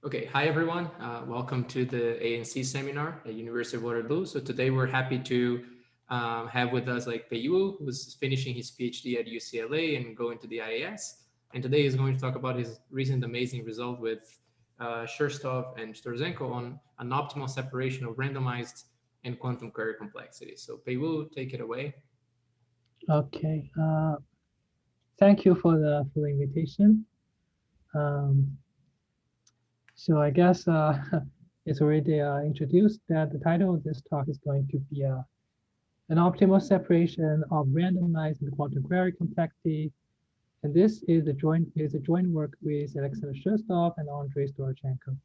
Okay, hi everyone. Welcome to the ANC seminar at University of Waterloo. So today we're happy to have with us like Peiyu, who's finishing his PhD at UCLA and going to the IAS. And today he's going to talk about his recent amazing result with Shurstov and Storzenko on an optimal separation of randomized and quantum query complexity. So Peiyu, take it away. Okay, thank you for the invitation. Um, so I guess it's already introduced that the title of this talk is going to be an optimal separation of randomized and quantum query complexity, and this is a joint work with Alexander Shostov and Andrei Storchenko.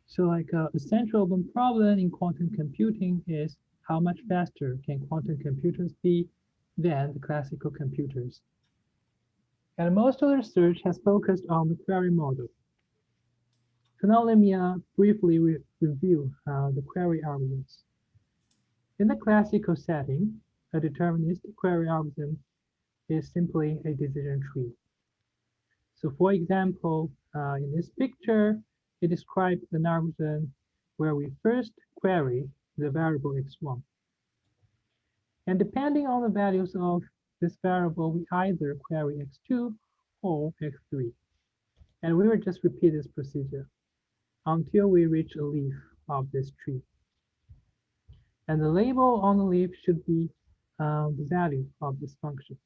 So like a central open problem in quantum computing is how much faster can quantum computers be than the classical computers? And most of the research has focused on the query model. So now let me briefly review the query algorithms. In the classical setting, a deterministic query algorithm is simply a decision tree. So for example, in this picture, it describes an algorithm where we first query the variable x1. And depending on the values of this variable, we either query x2 or x3. And we will just repeat this procedure until we reach a leaf of this tree. And the label on the leaf should be the value of this function.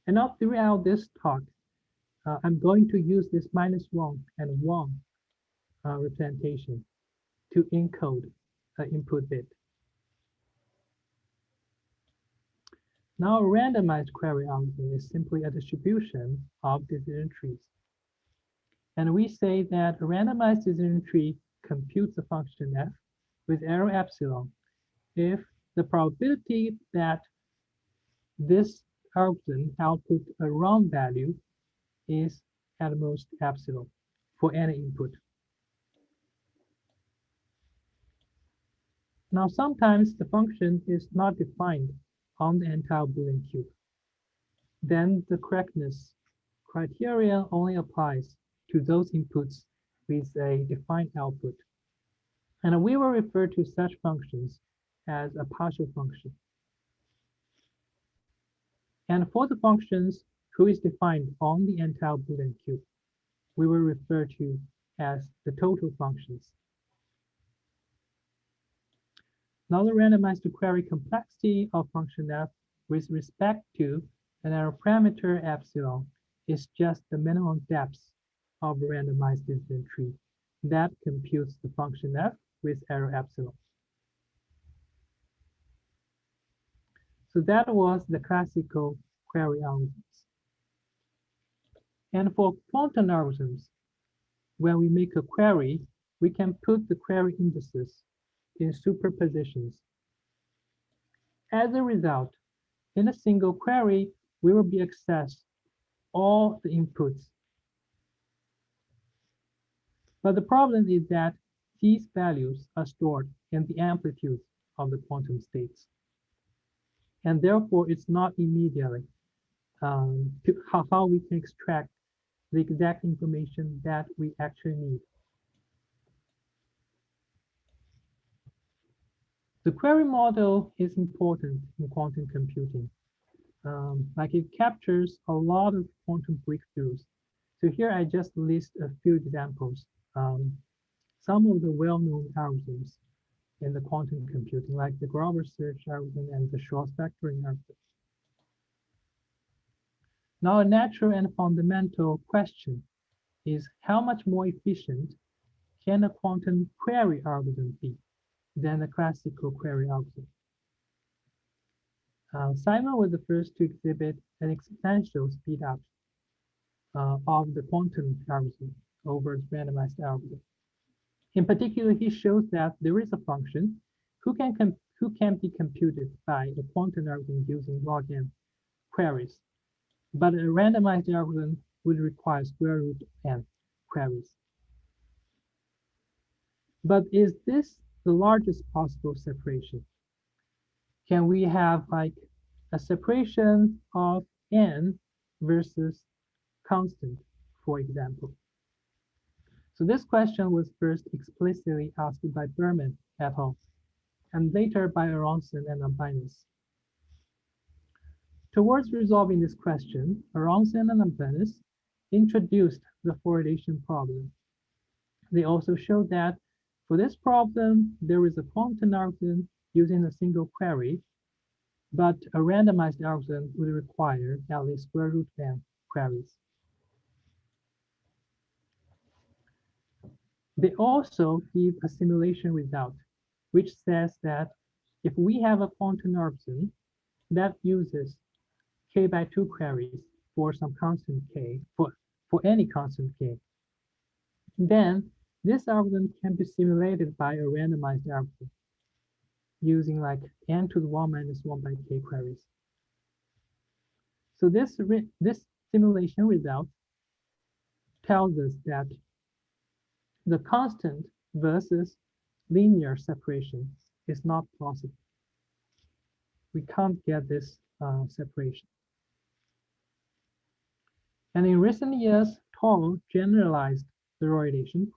And now throughout this talk, I'm going to use this -1 and 1 representation to encode the input bit. Now a randomized query algorithm is simply a distribution of decision trees. And we say that a randomized decision tree computes a function f with error epsilon if the probability that this algorithm output a wrong value is at most epsilon for any input. Now sometimes the function is not defined on the entire Boolean cube. Then the correctness criteria only applies to those inputs with a defined output. And we will refer to such functions as a partial function. And for the functions who is defined on the entire Boolean cube, we will refer to as the total functions. Now the randomized query complexity of function f with respect to an error parameter epsilon is just the minimum depth of a randomized decision tree that computes the function f with error epsilon. So that was the classical query algorithms. And for quantum algorithms, when we make a query, we can put the query indices in superpositions. As a result, in a single query, we will be accessed all the inputs. But the problem is that these values are stored in the amplitudes of the quantum states. And therefore, it's not immediately how we can extract the exact information that we actually need. The query model is important in quantum computing. Like it captures a lot of quantum breakthroughs. So here I just list a few examples. Some of the well-known algorithms in the quantum computing, like the Grover search algorithm and the Schwarz factoring algorithm. Now, a natural and fundamental question is how much more efficient can a quantum query algorithm be than a classical query algorithm? Simon was the first to exhibit an exponential speedup of the quantum algorithm over its randomized algorithm. In particular, he shows that there is a function who can be computed by a quantum algorithm using log n queries, but a randomized algorithm would require square root n queries. But is this the largest possible separation? Can we have like a separation of n versus constant, for example. So this question was first explicitly asked by Berman et al., and later by Aronson and Ambinas. Towards resolving this question, Aronson and Ambinas introduced the Rorrelation problem. They also showed that for this problem, there is a quantum algorithm using a single query, but a randomized algorithm would require at least square root n queries. They also give a simulation result, which says that if we have a quantum algorithm that uses k by 2 queries for some constant k, for any constant k, then this algorithm can be simulated by a randomized algorithm using like n to the 1 minus 1 by k queries. So this simulation result tells us that the constant versus linear separation is not possible. We can't get this separation. And in recent years, Tall generalized the Rorrelation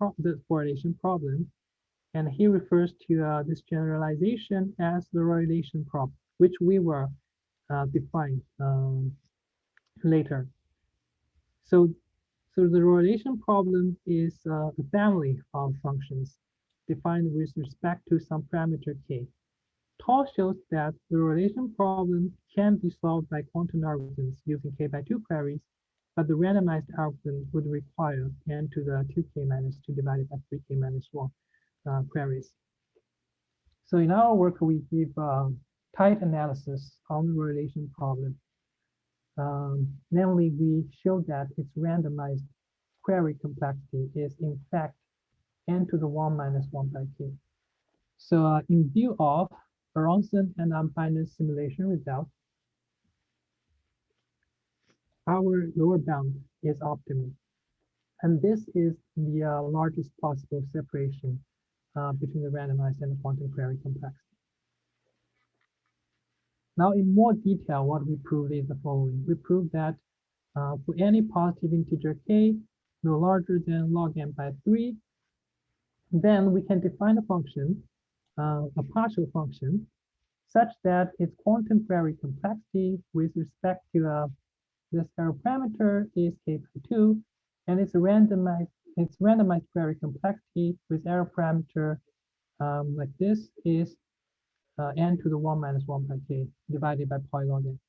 problem, and he refers to this generalization as the Rorrelation problem, which we will define later. So the Rorrelation problem is a family of functions defined with respect to some parameter k. Tall shows that the Rorrelation problem can be solved by quantum algorithms using k by 2 queries, but the randomized algorithm would require n to the 2k minus 2 divided by 3k minus 1 queries. So in our work, we give tight analysis on the Rorrelation problem. Namely, we show that its randomized query complexity is in fact n to the 1 minus 1 by k. So in view of Aronson and Ambinas simulation result, our lower bound is optimal. And this is the largest possible separation between the randomized and the quantum query complexity. Now, in more detail, what we proved is the following. We proved that for any positive integer k no larger than log n by 3, then we can define a function, a partial function, such that its quantum query complexity with respect to this error parameter is k by 2, and its randomized query complexity with error parameter like this is n to the 1 minus 1 by k divided by pi log n.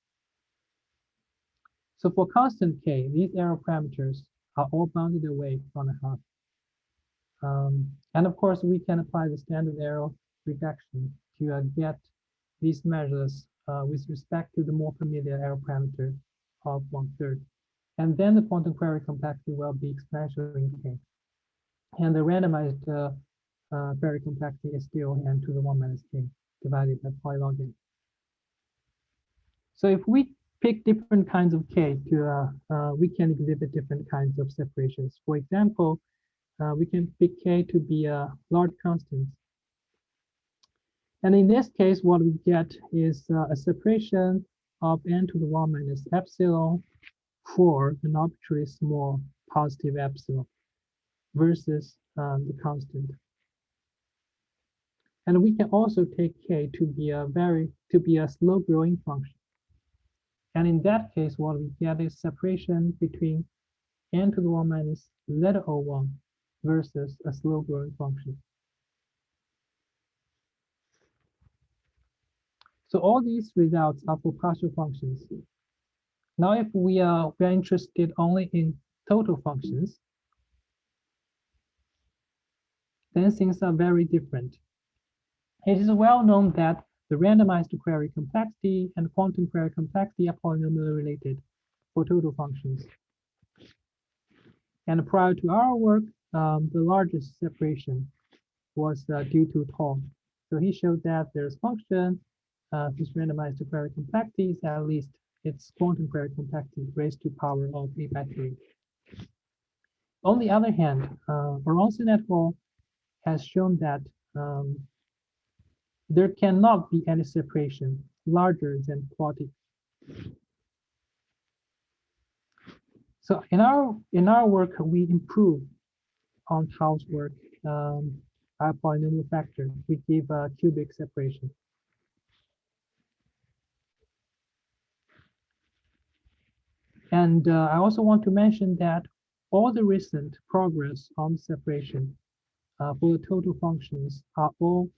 So for constant k, these error parameters are all bounded away from the half. And of course, we can apply the standard error reduction to get these measures with respect to the more familiar error parameter of 1/3. And then the quantum query complexity will be exponential in k. And the randomized query complexity is still n to the 1 minus k divided by pi log n. So if we pick different kinds of k we can exhibit different kinds of separations. For example, we can pick k to be a large constant. And in this case, what we get is a separation of n to the 1 minus epsilon for an arbitrarily small positive epsilon versus the constant. And we can also take k to be a slow growing function. And in that case, what we get is separation between n to the 1 minus letter O1 versus a slow growing function. So all these results are for partial functions. Now, if we are interested only in total functions, then things are very different. It is well known that the randomized query complexity and quantum query complexity are polynomially related for total functions. And prior to our work, the largest separation was due to Tall. So he showed that there's function whose randomized query complexity is at least its quantum query complexity raised to power of a by 3. On the other hand, Aronson et al. Has shown that there cannot be any separation larger than quadratic. So in our work, we improve on House work. Our polynomial factor, we give a cubic separation. And I also want to mention that all the recent progress on separation for the total functions are all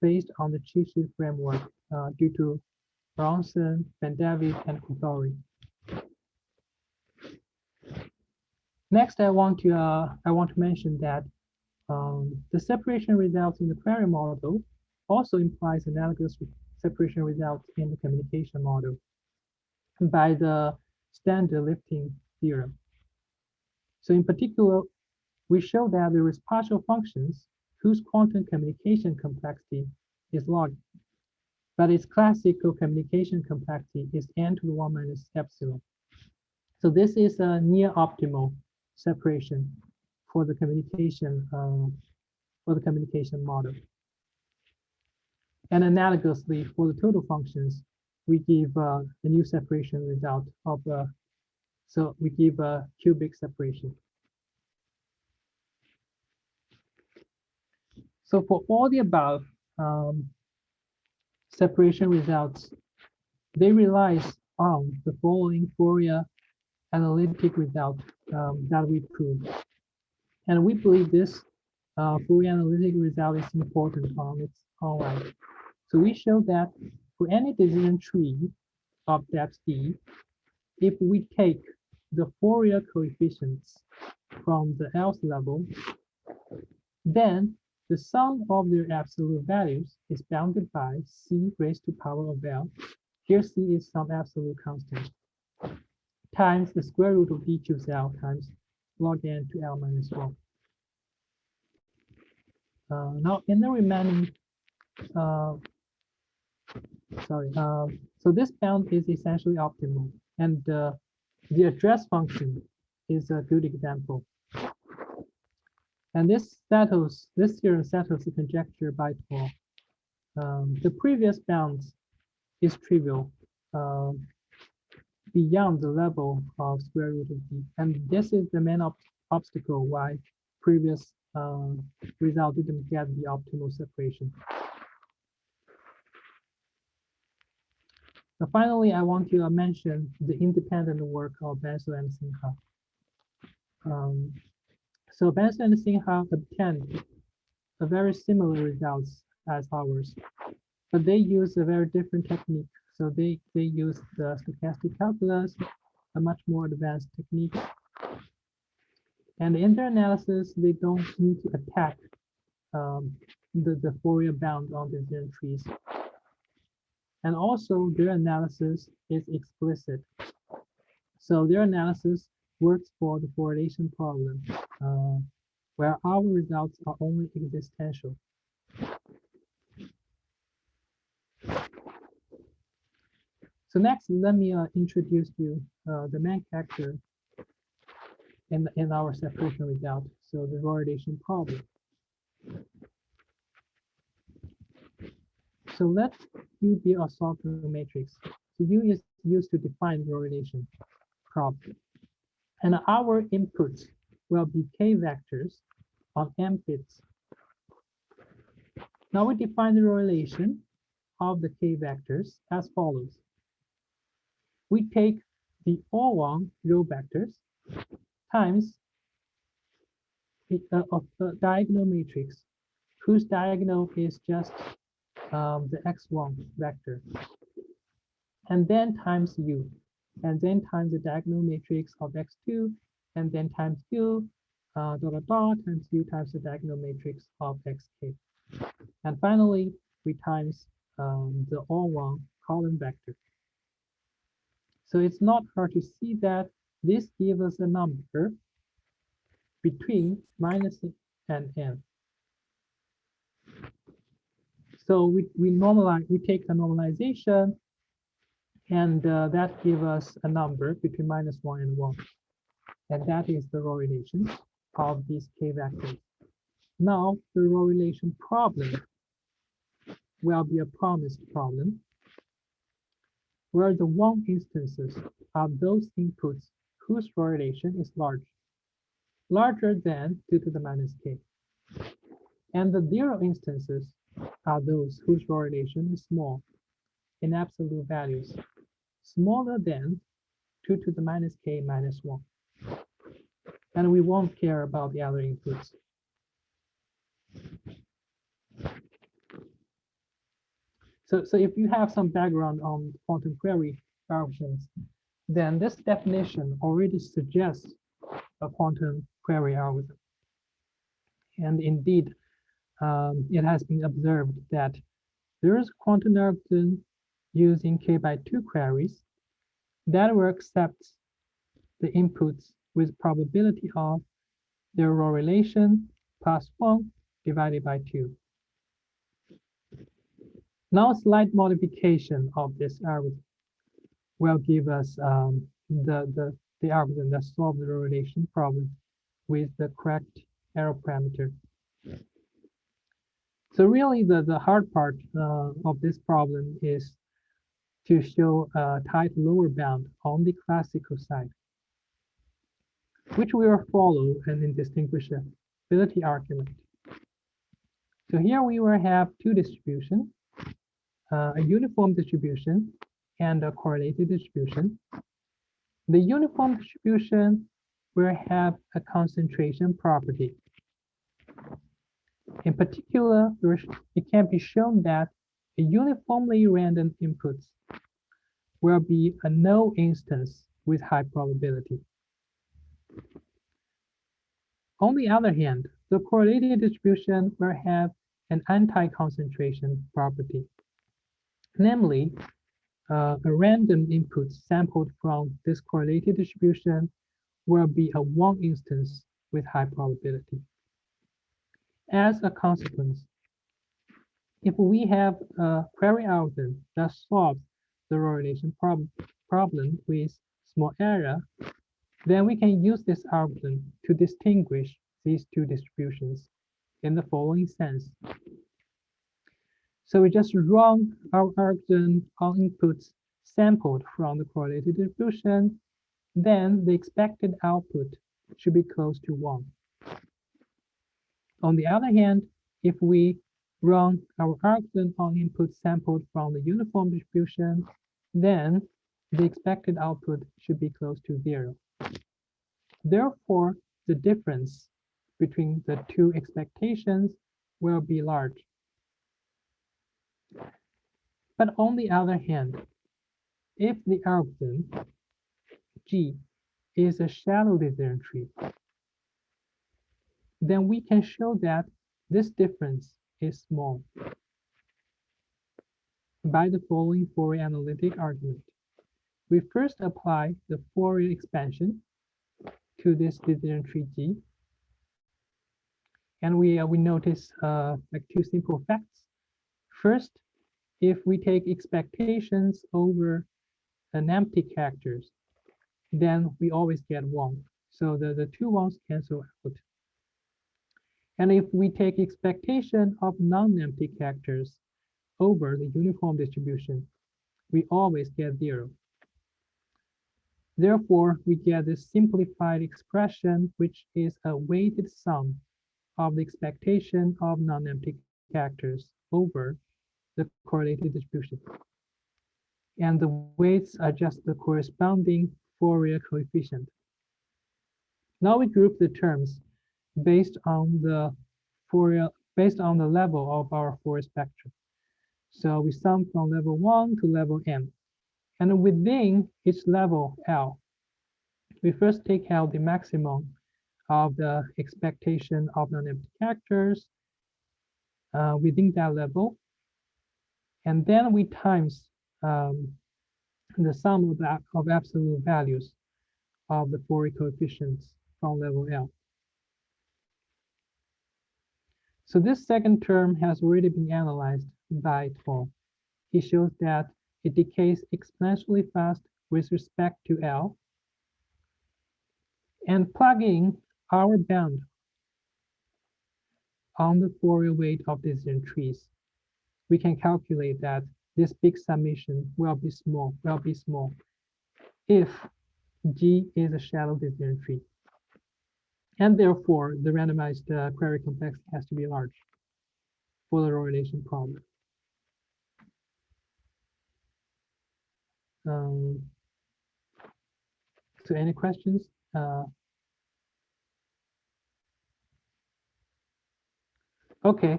based on the cheat sheet framework due to Bronson, Van David, and Kothari. Next, I want to mention that the separation results in the query model also implies analogous separation results in the communication model by the standard lifting theorem. So in particular, we show that there is partial functions whose quantum communication complexity is log, but its classical communication complexity is n to the 1 minus epsilon. So this is a near optimal separation for the communication model. And analogously, for the total functions, we give a new separation result of so we give a cubic separation. So for all the above separation results, they rely on the following Fourier analytic result that we proved. And we believe this Fourier analytic result is important on its own right. So we show that for any decision tree of depth D, if we take the Fourier coefficients from the Lth level, then the sum of their absolute values is bounded by C raised to power of L. Here C is some absolute constant times the square root of D choose L times log n to L minus 1. Now in the remaining, so this bound is essentially optimal, and the address function is a good example. And this theorem settles the conjecture by Tor. The previous bounds is trivial beyond the level of square root of D, and this is the main obstacle why previous result didn't get the optimal separation. Now, finally, I want to mention the independent work of Bansal and Sinha. So Bansal and Sinha obtained a very similar results as ours, but they use a very different technique. So they use the stochastic calculus, a much more advanced technique. And in their analysis, they don't need to attack the Fourier bound on the decision trees. And also their analysis is explicit. So their analysis works for the Rorrelation problem, where our results are only existential. So next, let me introduce you the main factor in our separation result, so the Rorrelation problem. So let U be a orthogonal matrix. So U is used to define the Rorrelation problem. And our inputs will be K vectors on M bits. Now we define the Rorrelation of the K vectors as follows. We take the O1 row vectors times of the diagonal matrix, whose diagonal is just the x1 vector, and then times U, and then times the diagonal matrix of x2, and then times U, times U times the diagonal matrix of xk. And finally, we times the O1 column vector. So it's not hard to see that this gives us a number between minus and n. So we take the normalization, and that gives us a number between minus 1 and 1. And that is the Rorrelation of these K vectors. Now, the Rorrelation problem will be a promised problem, where the 1 instances are those inputs whose rorrelation is larger than 2 to the minus k. And the zero instances are those whose rorrelation is small in absolute values, smaller than 2 to the minus k minus 1. And we won't care about the other inputs. So if you have some background on quantum query algorithms, then this definition already suggests a quantum query algorithm. And indeed, it has been observed that there is a quantum algorithm using k/2 queries that will accept the inputs with probability of their rorrelation plus 1 divided by 2. Now, a slight modification of this algorithm will give us the algorithm that solves the rorrelation problem with the correct error parameter. So really, the hard part of this problem is to show a tight lower bound on the classical side, which we will follow an indistinguishability argument. So here we will have two distributions, a uniform distribution and a correlated distribution. The uniform distribution will have a concentration property. In particular, it can be shown that a uniformly random inputs will be a null instance with high probability. On the other hand, the correlated distribution will have an anti-concentration property. Namely, a random input sampled from this correlated distribution will be a 1 instance with high probability. As a consequence, if we have a query algorithm that solves the rorrelation problem with small error, then we can use this algorithm to distinguish these two distributions in the following sense. So we just run our algorithm on inputs sampled from the correlated distribution, then the expected output should be close to 1. On the other hand, if we run our algorithm on inputs sampled from the uniform distribution, then the expected output should be close to 0. Therefore, the difference between the two expectations will be large. But on the other hand, if the algorithm G is a shallow decision tree, then we can show that this difference is small by the following Fourier analytic argument. We first apply the Fourier expansion to this decision tree G, and we notice like two simple facts. First, if we take expectations over an empty characters, then we always get 1. So the two ones cancel out. And if we take expectation of non-empty characters over the uniform distribution, we always get 0. Therefore, we get this simplified expression, which is a weighted sum of the expectation of non-empty characters over the correlated distribution. And the weights are just the corresponding Fourier coefficient. Now we group the terms based on the level of our Fourier spectrum. So we sum from level 1 to level n. And within each level L, we first take out the maximum of the expectation of non-empty characters within that level. And then we times the sum of absolute values of the Fourier coefficients from level L. So this second term has already been analyzed by Tall. He shows that it decays exponentially fast with respect to L. And plugging our bound on the Fourier weight of decision trees, we can calculate that this big summation will be small if G is a shallow decision tree. And therefore, the randomized query complexity has to be large for the Rorrelation problem. So any questions? Okay.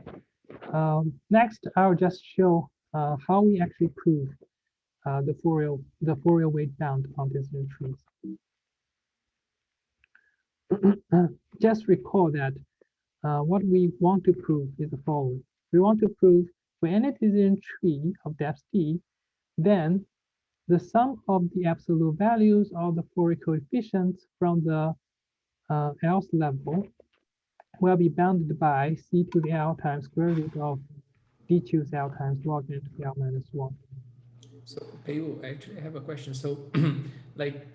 Next, I'll just show how we actually prove the Fourier weight bound on decision trees. Just recall that what we want to prove is the following. We want to prove for any decision tree of depth D, then the sum of the absolute values of the Fourier coefficients from the L's level will be bounded by C to the L times square root of D choose L times log n to the L minus 1. So, Peyu, actually, I have a question. So, like,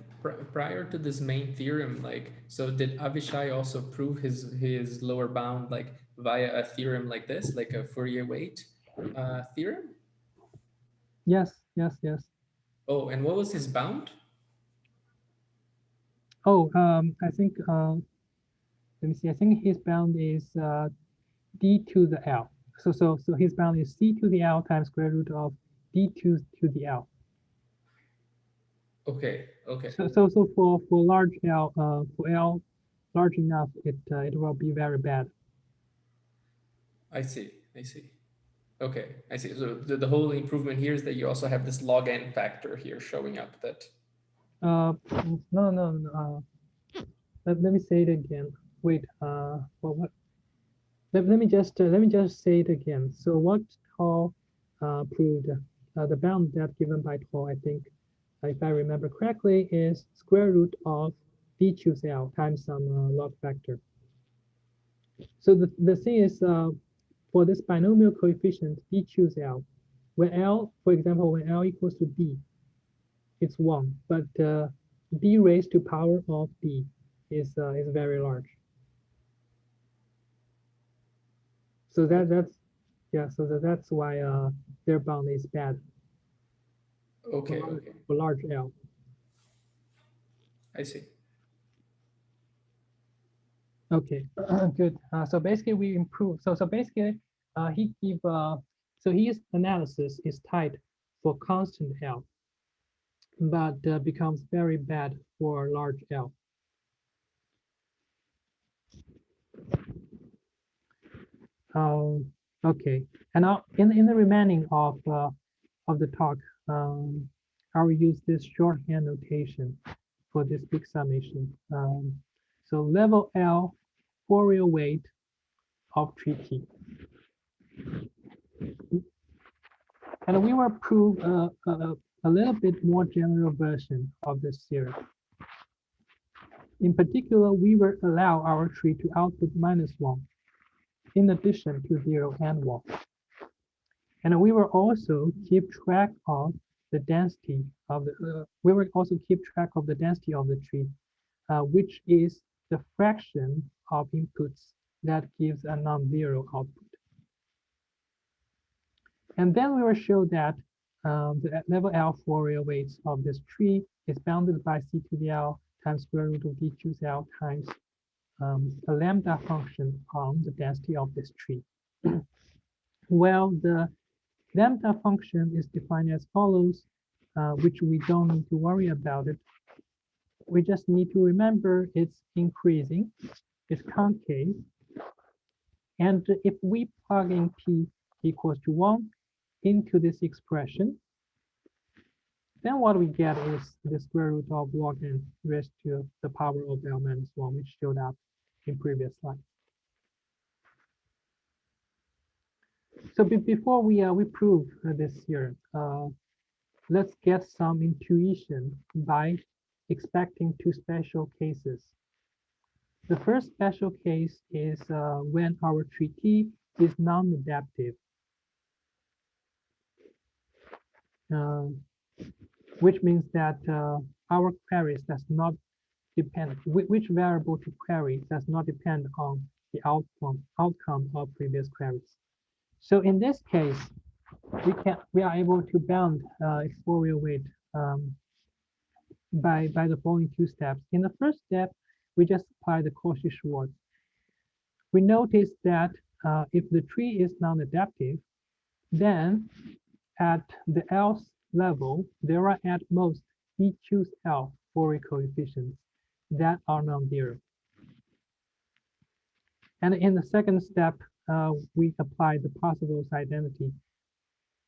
prior to this main theorem, like, so did Avishai also prove his lower bound, like, via a theorem like this, like a Fourier weight theorem? Yes. Oh, and what was his bound? Oh, I think, let me see, I think his bound is D to the L. So his bound is C to the L times square root of D2 to the L. Okay. So for large L, for L large enough, it will be very bad. I see. Okay, I see. So the whole improvement here is that you also have this log n factor here showing up that. No. Let me say it again. Wait. Well, what? Let me just say it again. So what Tall proved, the bound that given by Tall, I think, if I remember correctly, is square root of D choose L times some log factor. So the thing is, for this binomial coefficient D choose L, when L, for example, when L equals to D, it's 1, but D raised to power of D is very large. So that's why their bound is bad. Okay. For large L. I see. Okay, good. So basically we improve. So basically he give so his analysis is tight for constant L, but becomes very bad for large L. Okay, and now in the remaining of the talk, I will use this shorthand notation for this big summation. So level L Fourier weight of tree T. And we will prove a little bit more general version of this theorem. In particular, we will allow our tree to output -1 in addition to 0 and 1. And we will also keep track of the density of the density of the tree, which is the fraction of inputs that gives a non-zero output. And then we will show that the level L Fourier weights of this tree is bounded by C to the L times square root of D choose L times a lambda function on the density of this tree. Well, the lambda function is defined as follows, which we don't need to worry about it. We just need to remember it's increasing, it's concave. And if we plug in P equals to 1 into this expression, then what we get is the square root of log n raised to the power of L minus 1, which showed up in previous slide. So before we prove this here, let's get some intuition by expecting two special cases. The first special case is when our tree T is non-adaptive, which means that our queries does not depend, which variable to query does not depend on the outcome of previous queries. So in this case, we are able to bound its Fourier weight by the following two steps. In the first step, we just apply the Cauchy-Schwarz. We notice that if the tree is non-adaptive, then at the L level, there are at most E choose L Fourier coefficients that are non-zero. And in the second step, we apply the Parseval's identity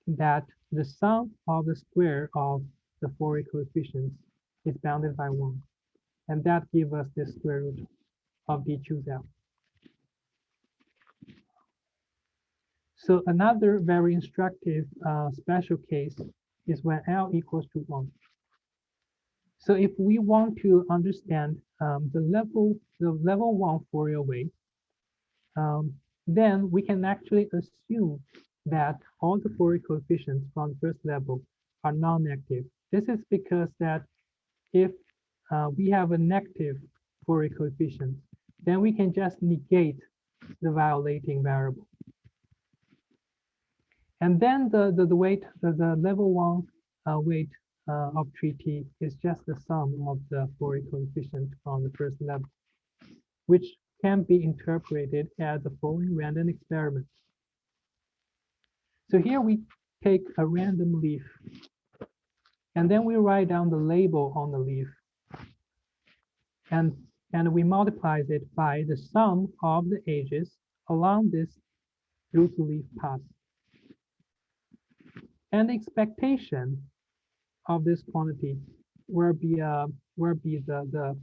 that the sum of the square of the Fourier coefficients is bounded by 1. And that gives us the square root of D choose L. So another very instructive special case is when L equals to 1. So if we want to understand the level 1 Fourier weight, then we can actually assume that all the Fourier coefficients from the first level are non-negative. This is because that if we have a negative Fourier coefficient, then we can just negate the violating variable. And then the weight, the level 1 weight of tree T is just the sum of the Fourier coefficient from the first level, which can be interpreted as the following random experiment. So here we take a random leaf, and then we write down the label on the leaf, and we multiply it by the sum of the edges along this root leaf path. And the expectation of this quantity will be the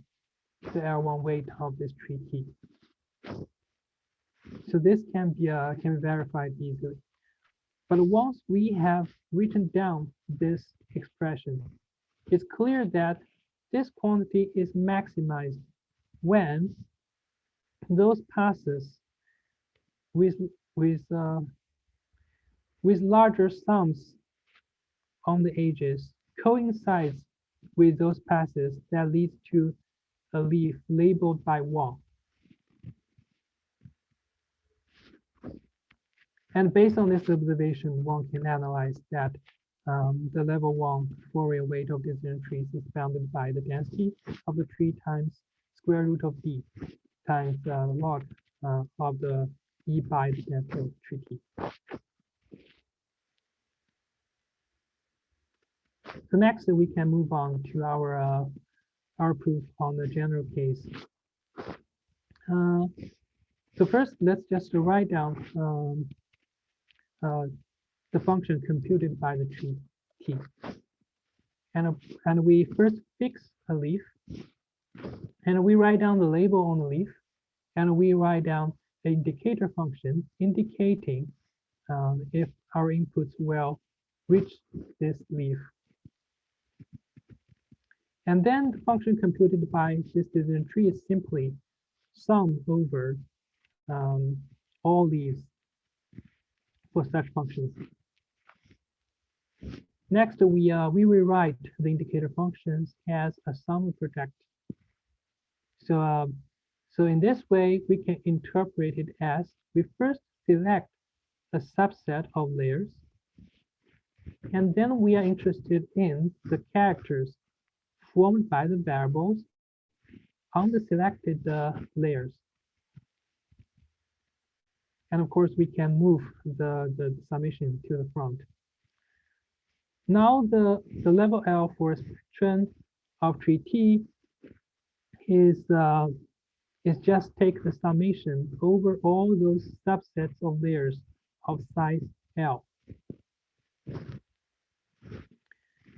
L1 weight of this tree T. So this can be verified easily. But once we have written down this expression, it's clear that this quantity is maximized when those passes with larger sums on the edges coincides with those passes that leads to a leaf labeled by 1. And based on this observation, one can analyze that the level 1 Fourier weight of decision trees is bounded by the density of the tree times square root of D times log of the E by the density of the tree T. So next, we can move on to our proof on the general case. So first, let's just write down the function computed by the tree T. And we first fix a leaf, and we write down the label on the leaf, and we write down the indicator function indicating if our inputs will reach this leaf. And then the function computed by this decision tree is simply sum over all leaves for such functions. Next, we rewrite the indicator functions as a sum product. So in this way, we can interpret it as we first select a subset of layers, and then we are interested in the characters formed by the variables on the selected layers. And of course, we can move the summation to the front. Now the level L for a spectrum of tree T is just take the summation over all those subsets of layers of size L.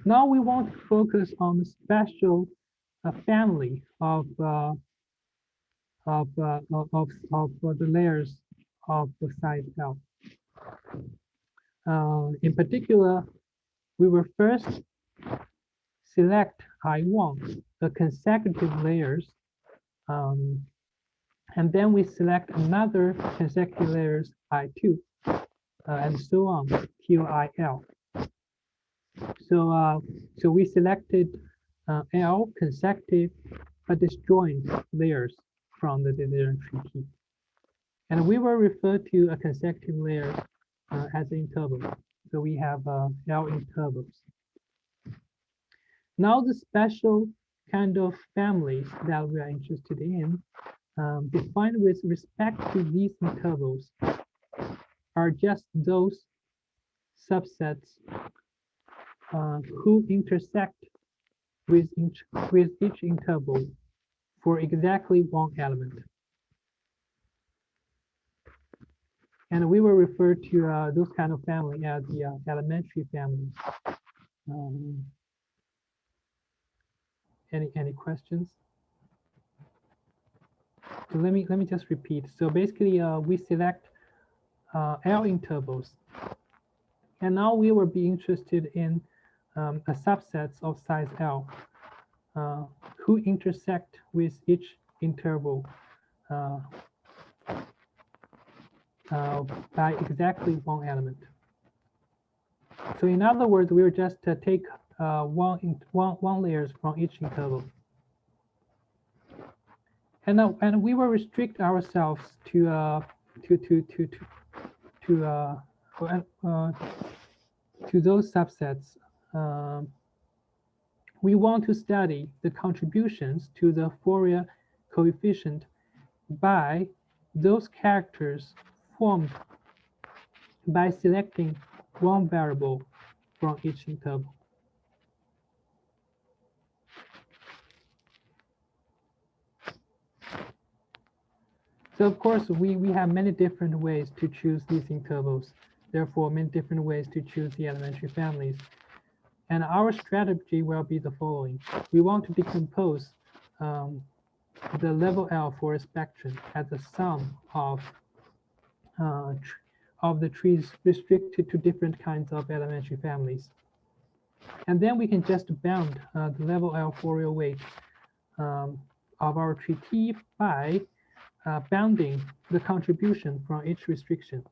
Now we want to focus on the special family of the layers of the size L. In particular, we will first select I1, the consecutive layers, and then we select another consecutive layers I2, and so on till IL. So we selected L consecutive but disjoint layers from the decision tree T. And we will refer to a consecutive layer as interval. So we have L intervals. Now the special kind of families that we are interested in, defined with respect to these intervals, are just those subsets who intersect with each interval for exactly one element. And we will refer to those kind of family as the elementary families. Um, any questions? So let me just repeat. So basically, we select L intervals, and now we will be interested in a subsets of size L uh, who intersect with each interval uh, by exactly one element. So in other words, we will just take one layers from each interval, and we will restrict ourselves to to to to to to uh, uh, to those subsets. Um, we want to study the contributions to the Fourier coefficient by those characters formed by selecting one variable from each interval. So of course, we have many different ways to choose these intervals, therefore many different ways to choose the elementary families. And our strategy will be the following. We want to decompose the level L for a spectrum as a sum uh, of the trees restricted to different kinds of elementary families. And then we can just bound the level L Fourier weight of our tree T by bounding the contribution from each restriction.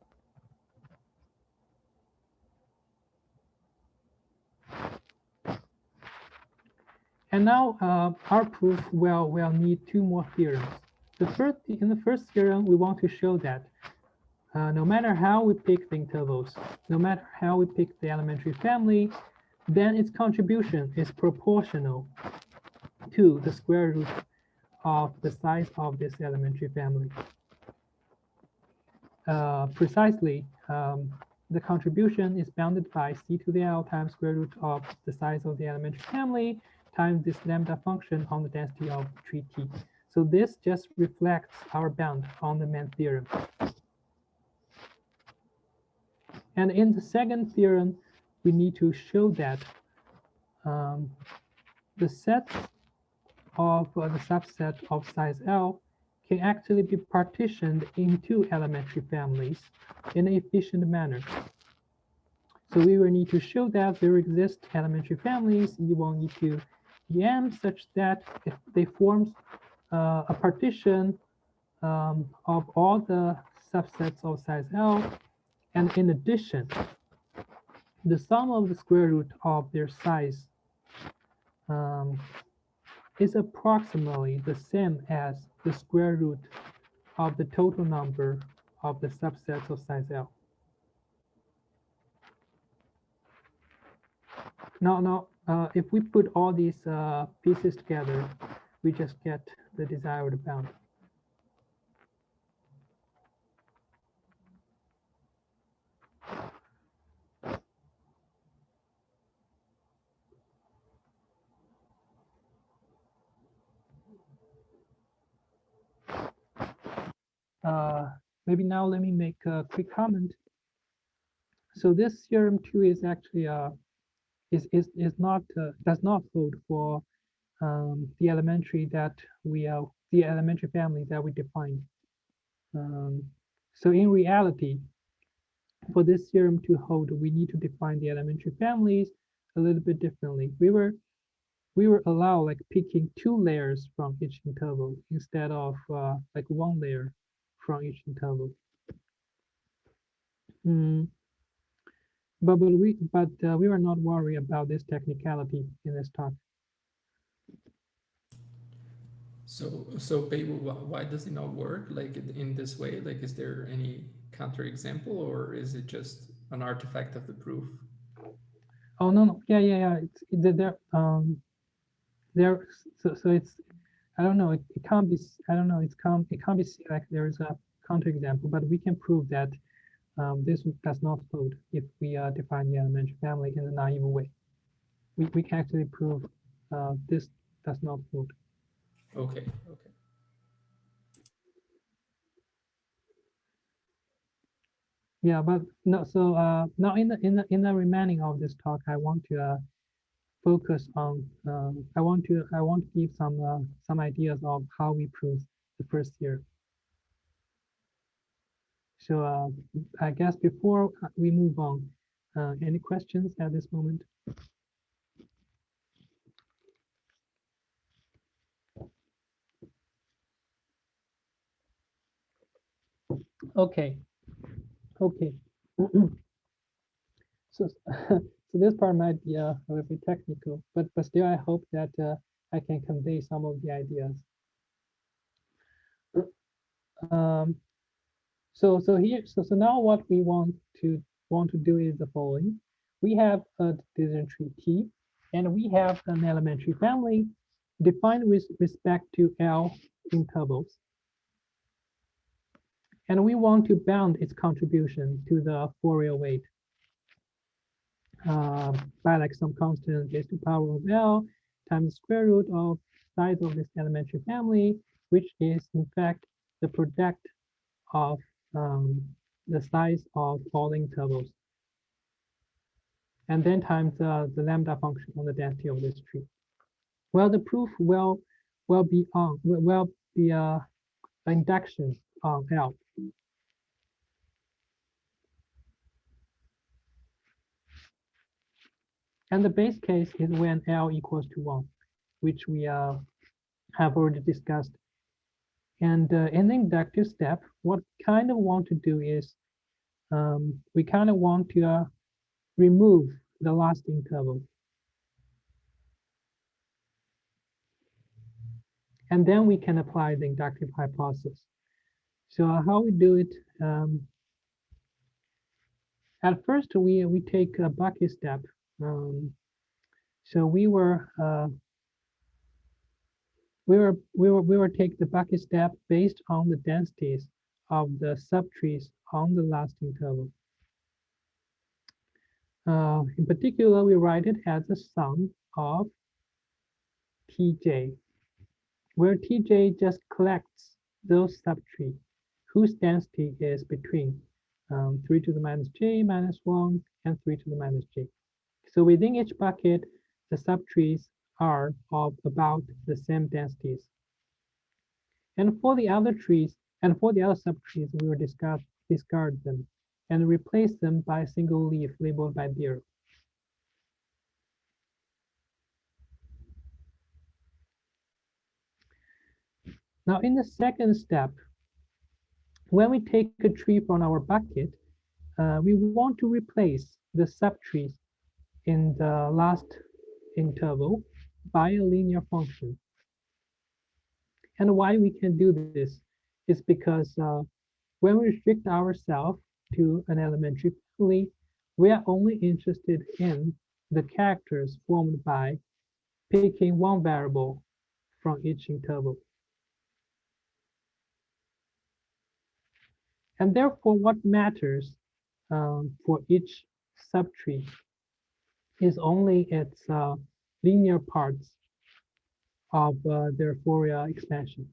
And now our proof will need two more theorems. In the first theorem, we want to show that no matter how we pick the intervals, no matter how we pick the elementary family, then its contribution is proportional to the square root of the size of this elementary family. Precisely, the contribution is bounded by c to the L times square root of the size of the elementary family times this lambda function on the density of tree T. So this just reflects our bound on the main theorem. And in the second theorem, we need to show that the sets of the subset of size L can actually be partitioned into elementary families in an efficient manner. So we will need to show that there exist elementary families E1, E2, EM such that if they form a partition of all the subsets of size L, and in addition, the sum of the square root of their size is approximately the same as the square root of the total number of the subsets of size L. Now, if we put all these pieces together, we just get the desired bound. Maybe now let me make a quick comment. So this theorem too is actually is not does not hold for the elementary that the elementary family that we defined. So in reality, for this theorem to hold, we need to define the elementary families a little bit differently. We were allowed like picking two layers from each interval instead of like one layer from each interval. Mm. But we were not worried about this technicality in this talk. So Babe, why does it not work like in this way? Like, is there any counterexample, or is it just an artifact of the proof? Oh no, yeah. It's there. there. So it's, I don't know. It can't be. I don't know. It can't be seen like there is a counterexample, but we can prove that this does not hold if we define the elementary family in a naive way. We can actually prove this does not hold. Okay. Okay. Yeah, but no. So now in the remaining of this talk, I want to focus on. I want to give some ideas of how we prove the first year. So I guess before we move on, any questions at this moment? Okay, okay. So, so this part might be a little bit technical, but still I hope that I can convey some of the ideas. Um, so now what we want to do is the following. We have a decision tree T, and we have an elementary family defined with respect to L intervals. And we want to bound its contribution to the Fourier weight by like some constant raised to power of L times the square root of size of this elementary family, which is in fact the product of the size of all intervals, and then times the lambda function on the density of this tree. Well, the proof will be induction on L. And the base case is when L equals to 1, which we have already discussed. And in the inductive step, what we kind of want to do is we kind of want to remove the last interval. And then we can apply the inductive hypothesis. So how we do it, at first we take a bucket step. So we were take the bucket step based on the densities of the subtrees on the last interval. In particular, we write it as a sum of Tj, where Tj just collects those subtrees whose density is between 3 to the minus j minus 1 and 3 to the minus j. So within each bucket, the subtrees are of about the same densities. And for the other trees, and for the other subtrees, we will discard them and replace them by a single leaf labeled by 0. Now in the second step, when we take a tree from our bucket, we want to replace the subtrees in the last interval by a linear function. And why we can do this is because when we restrict ourselves to an elementary family, we are only interested in the characters formed by picking one variable from each interval. And therefore, what matters for each subtree is only its linear parts of their Fourier expansion.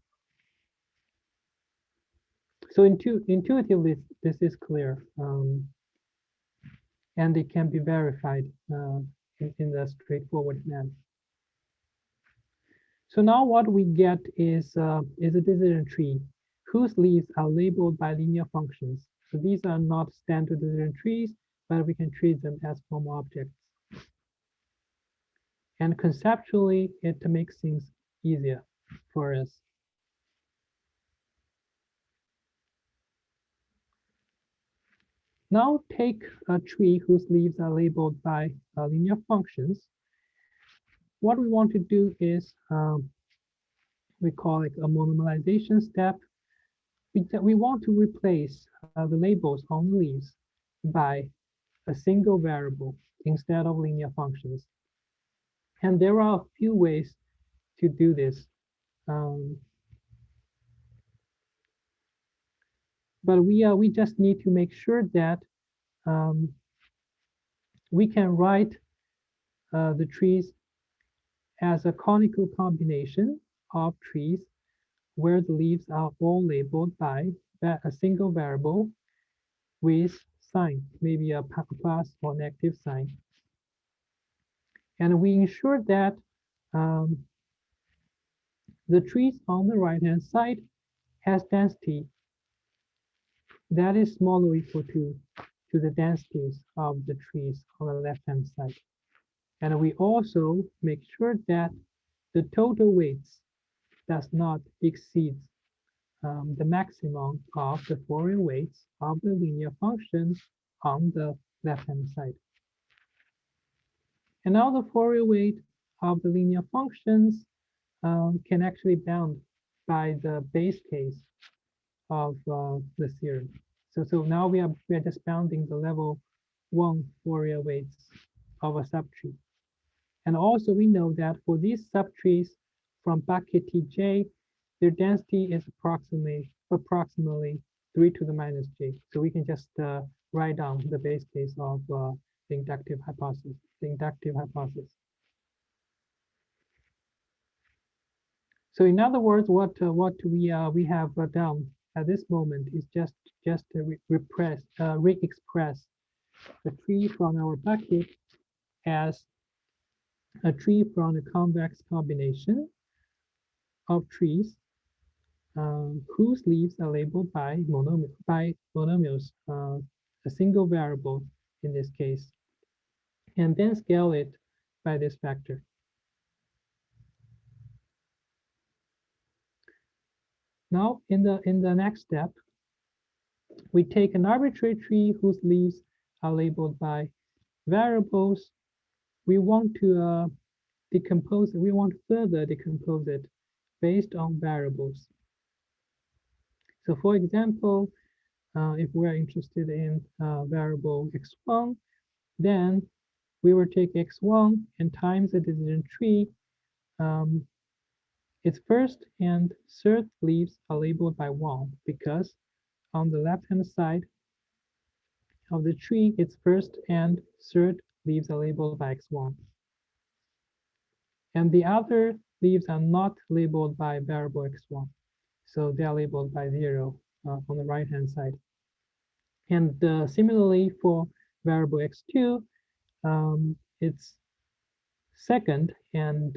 So intuitively, this is clear, and it can be verified in a straightforward manner. So now what we get is a decision tree whose leaves are labeled by linear functions. So these are not standard decision trees, but we can treat them as formal objects. And conceptually, it makes things easier for us. Now take a tree whose leaves are labeled by linear functions. What we want to do is, we call it a monomalization step. We want to replace the labels on the leaves by a single variable instead of linear functions. And there are a few ways to do this. Um, but we just need to make sure that we can write the trees as a conical combination of trees where the leaves are all labeled by a single variable with sign, maybe a plus or negative sign. And we ensure that the trees on the right-hand side has density that is small or equal to the densities of the trees on the left-hand side. And we also make sure that the total weights does not exceed the maximum of the Fourier weights of the linear functions on the left-hand side. And now the Fourier weight of the linear functions can actually bound by the base case of the theorem. So now we are just bounding the level 1 Fourier weights of a subtree. And also we know that for these subtrees from bucket Tj, their density is approximately 3 to the minus j. So we can just write down the base case of the inductive hypothesis. So in other words, what we have done at this moment is just re-express the tree from our bucket as a tree from a convex combination of trees whose leaves are labeled by monomials, a single variable in this case, and then scale it by this factor. Now, in the next step, we take an arbitrary tree whose leaves are labeled by variables. We want to decompose it. We want to further decompose it based on variables. So, for example, if we are interested in variable x1, then we will take x1 and times the decision tree. Its first and third leaves are labeled by 1 because on the left-hand side of the tree, its first and third leaves are labeled by x1. And the other leaves are not labeled by variable x1. So they are labeled by 0 on the right-hand side. And similarly for variable x2, its second and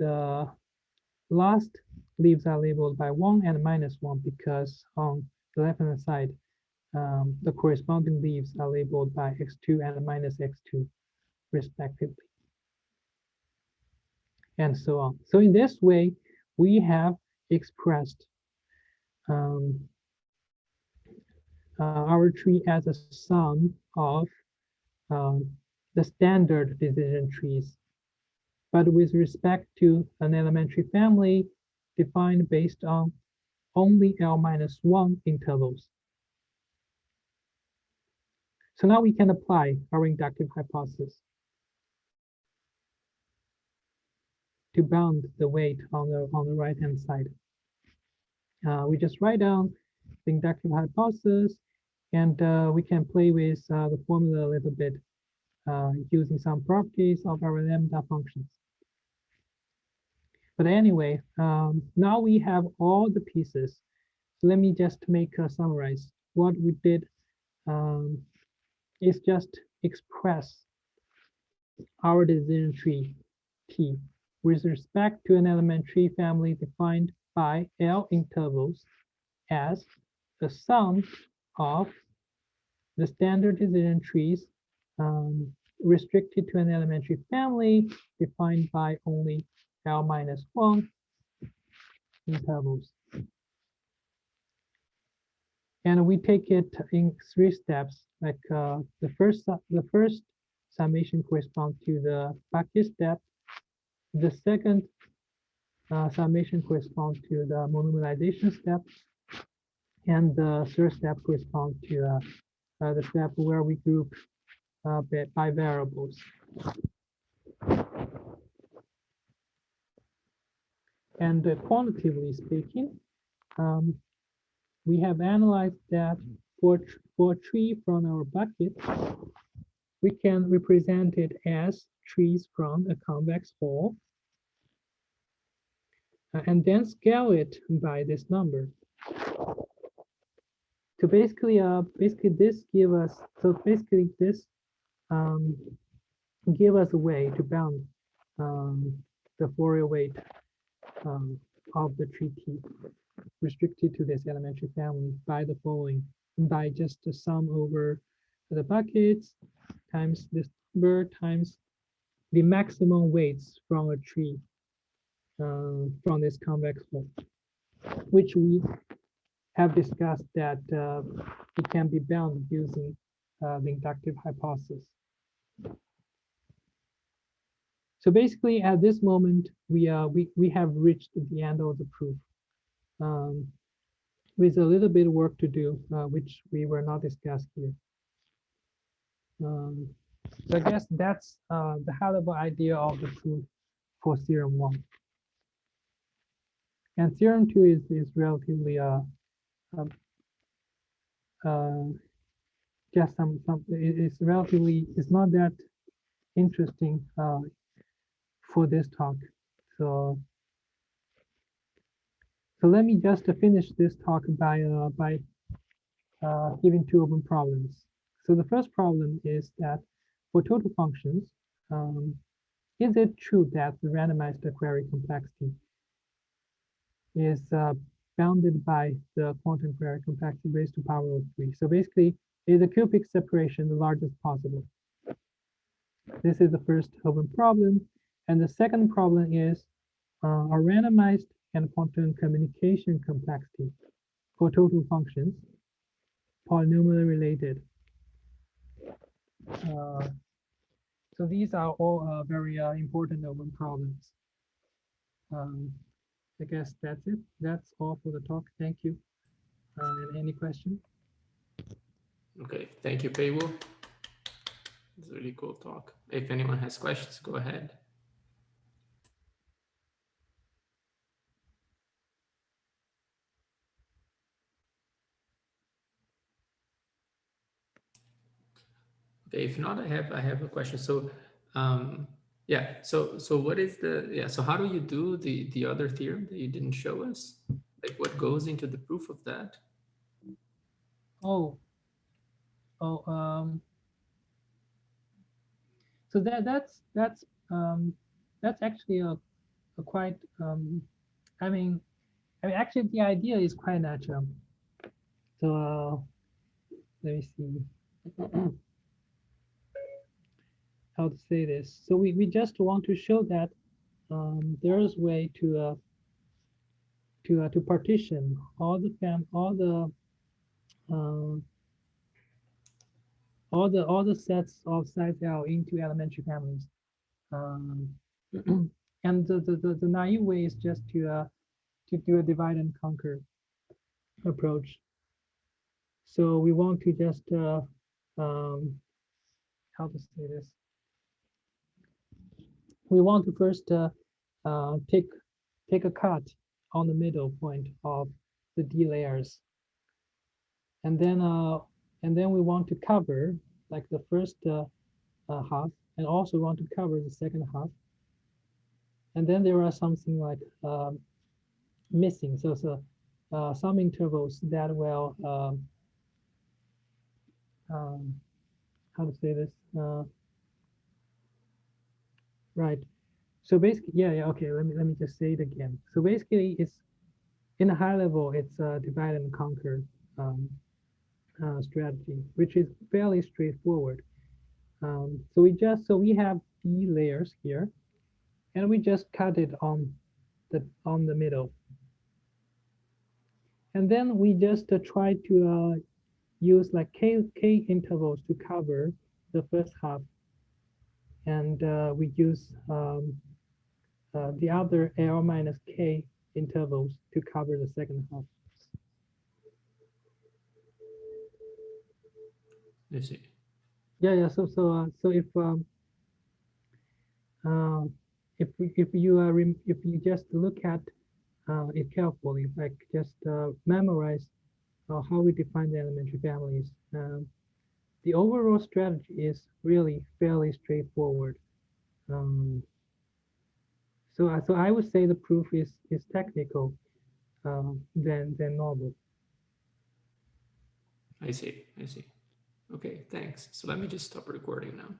last leaves are labeled by 1 and -1 because on the left-hand side, the corresponding leaves are labeled by x2 and -x2 respectively, and so on. So in this way, we have expressed our tree as a sum of the standard decision trees, but with respect to an elementary family defined based on only L-1 intervals. So now we can apply our inductive hypothesis to bound the weight on the right-hand side. We just write down the inductive hypothesis, and we can play with the formula a little bit using some properties of our lambda functions. But anyway, now we have all the pieces. So let me just make a summarize. What we did is just express our decision tree T with respect to an elementary family defined by L intervals as the sum of the standard decision trees restricted to an elementary family defined by only L-1 intervals. And we take it in 3 steps. Like the first summation corresponds to the bucket step. The second summation corresponds to the monomalization step. And the third step corresponds to the step where we group by variables. And quantitatively speaking, we have analyzed that for a tree from our bucket, we can represent it as trees from a convex hole and then scale it by this number. So basically this give us, give us a way to bound the Fourier weight of the tree teeth restricted to this elementary family by the following, by just the sum over the buckets times this number times the maximum weights from a tree from this convex hole, which we have discussed that it can be bound using the inductive hypothesis. So basically, at this moment, we have reached the end of the proof, with a little bit of work to do, which we were not discussed here. So I guess that's the high-level idea of the proof for theorem 1. And theorem 2 is relatively just it's not that interesting for this talk. So let me just finish this talk by giving 2 open problems. So the first problem is that for total functions, is it true that the randomized query complexity is bounded by the quantum query complexity raised to power of 3? So basically, is the cubic separation the largest possible? This is the first open problem. And the second problem is a randomized and quantum communication complexity for total functions, polynomially related. So these are all very important open problems. I guess that's it. That's all for the talk. Thank you. Any question? Okay, thank you, Peiwu. It's a really cool talk. If anyone has questions, go ahead. Okay, if not, I have a question. So yeah, so what is so how do you do the other theorem that you didn't show us? Like what goes into the proof of that? So that's actually a quite I mean actually the idea is quite natural. So let me see how to say this. So we just want to show that there's a way to partition all the sets of size L into elementary families. And the naive way is just to do a divide and conquer approach. So we want to just how to say this? We want to first take a cut on the middle point of the D layers, and then we want to cover like the first half, and also want to cover the second half. And then there are something like missing. So some intervals that will how to say this? Right. So basically, yeah, okay. Let me just say it again. So basically, it's in a high level, it's a divide and conquer strategy, which is fairly straightforward. So we have D layers here, and we just cut it on the middle, and then we just try to use like k intervals to cover the first half, and we use the other L minus k intervals to cover the second half. You see. Yeah. So if you just look at it carefully, like just memorize how we define the elementary families. The overall strategy is really fairly straightforward. Um, so I would say the proof is technical than normal. I see. I see. Okay, thanks. So let me just stop recording now.